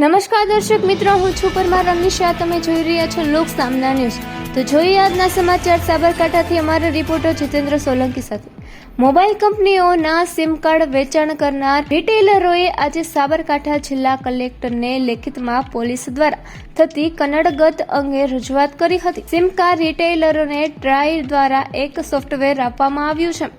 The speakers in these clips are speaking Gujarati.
નમસ્કાર દર્શક મિત્રો, હું છું પરમાર રમેશા. તમે જોઈ રહ્યા છો લોક સામના ન્યૂઝ. તો જોઈએ આજના સમાચાર સાબરકાંઠાથી અમારા રિપોર્ટર જીતેન્દ્ર સોલંકી સાથે. મોબાઈલ કંપનીઓના સિમ કાર્ડ વેચાણ કરનાર રિટેલરોએ આજે સાબરકાંઠા જિલ્લા કલેક્ટરને લેખિતમાં પોલીસ દ્વારા થતી કનડગત અંગે રજૂઆત કરી હતી. સિમ કાર્ડ રિટેલરોને ટ્રાય દ્વારા એક સોફ્ટવેર આપવામાં આવ્યું છે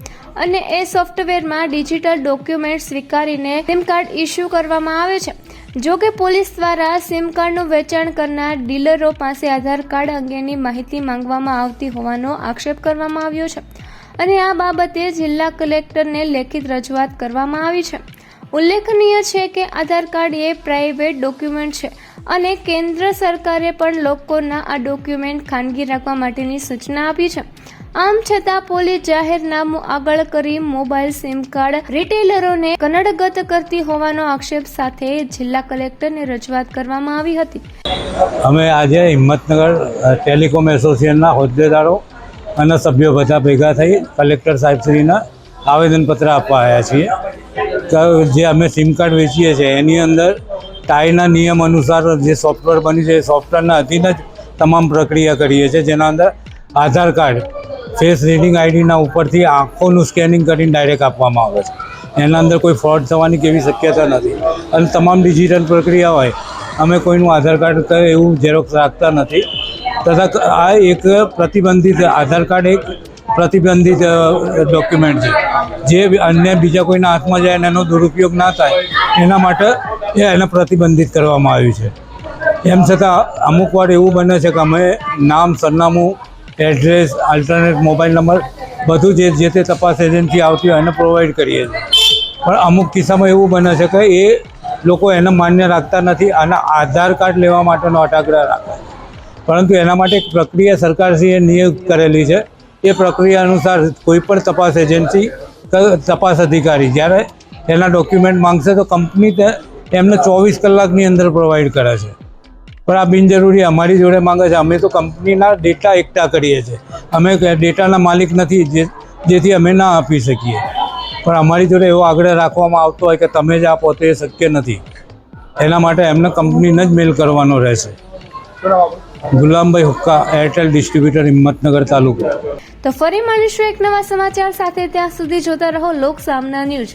અને એ સોફ્ટવેરમાં ડિજિટલ ડોક્યુમેન્ટ સ્વીકારીને સિમ કાર્ડ ઇસ્યુ કરવામાં આવે છે. જો કે પોલીસ દ્વારા સિમ કાર્ડનું વેચાણ કરનાર ડીલરો પાસે આધાર કાર્ડ અંગેની માહિતી માંગવામાં આવતી હોવાનો આક્ષેપ કરવામાં આવ્યો છે અને આ બાબતે જિલ્લા કલેક્ટરને લેખિત રજૂઆત કરવામાં આવી છે. ઉલ્લેખનીય છે કે આધાર કાર્ડ એ પ્રાઇવેટ ડોક્યુમેન્ટ છે અને કેન્દ્ર સરકારે પણ લોકોના આ ડોક્યુમેન્ટ ખાનગી રાખવા માટેની સૂચના આપી છે. આમ છતાં પોલીસ જાહેરનામું આગળ કરી મોબાઈલ સિમ કાર્ડ રિટેલરોને કનડગત કરતી હોવાનો આક્ષેપ સાથે જિલ્લા કલેક્ટરને રજૂઆત કરવામાં આવી હતી. અમે આજે હિંમતનગર ટેલિકોમ એસોસિએશનના હોદ્દેદારો અને સભ્યો બધા ભેગા થઈ કલેક્ટર સાહેબશ્રીના આવેદનપત્ર આપવા આવ્યા છીએ. જે અમે સિમ કાર્ડ વેચીએ છીએ એની અંદર ટાઈના નિયમ અનુસાર જે સોફ્ટવેર બની છે એ સોફ્ટવેરના અધીન જ તમામ પ્રક્રિયા કરીએ છીએ, જેના અંદર આધાર કાર્ડ ફેસ રીડિંગ આઈડીના ઉપરથી આંખોનું સ્કેનિંગ કરીને ડાયરેક્ટ આપવામાં આવે છે. એના અંદર કોઈ ફ્રોડ થવાની કેવી શક્યતા નથી અને તમામ ડિજિટલ પ્રક્રિયા હોય. અમે કોઈનું આધાર કાર્ડ એવું ઝેરોક્સ રાખતા નથી તથા આ એક પ્રતિબંધિત આધાર કાર્ડ એક પ્રતિબંધિત ડોક્યુમેન્ટ છે જે અન્ય બીજા કોઈના હાથમાં જાય અને એનો દુરુપયોગ ના થાય એના માટે એને પ્રતિબંધિત કરવામાં આવ્યું છે. એમ છતાં અમુક વાર એવું બને છે કે અમે નામ, સરનામું, એડ્રેસ, આલ્ટરનેટ મોબાઈલ નંબર બધું જે તે તપાસ એજન્સી આવતી હોય એને પ્રોવાઈડ કરીએ છીએ. પણ અમુક કિસ્સામાં એવું બને છે કે એ લોકો એને માન્ય રાખતા નથી અને આધાર કાર્ડ લેવા માટેનો અટાગ્રહ રાખે. પરંતુ એના માટે એક પ્રક્રિયા સરકારશ્રીએ નિયુક્ત કરેલી છે. એ પ્રક્રિયા અનુસાર કોઈપણ તપાસ એજન્સી, તપાસ અધિકારી જ્યારે એના ડોક્યુમેન્ટ માંગશે તો કંપની એમને 24 કલાકની અંદર પ્રોવાઈડ કરે છે. પણ આ બિનજરૂરી અમારી જોડે માંગે છે. અમે તો કંપનીના ડેટા એકઠા કરીએ છીએ, અમે ડેટાના માલિક નથી જેથી અમે ના આપી શકીએ. પણ અમારી જોડે એવો આગ્રહ રાખવામાં આવતો હોય કે તમે જ આપો તો એ શક્ય નથી. એના માટે એમને કંપનીને જ મેલ કરવાનો રહેશે. ગુલામભાઈ હુક્કા, એરટેલ ડિસ્ટ્રીબ્યુટર, હિંમતનગર તાલુકો. તો ફરી મળીશું એક નવા સમાચાર સાથે. ત્યાં સુધી જોતા રહો લોક સામના ન્યૂઝ.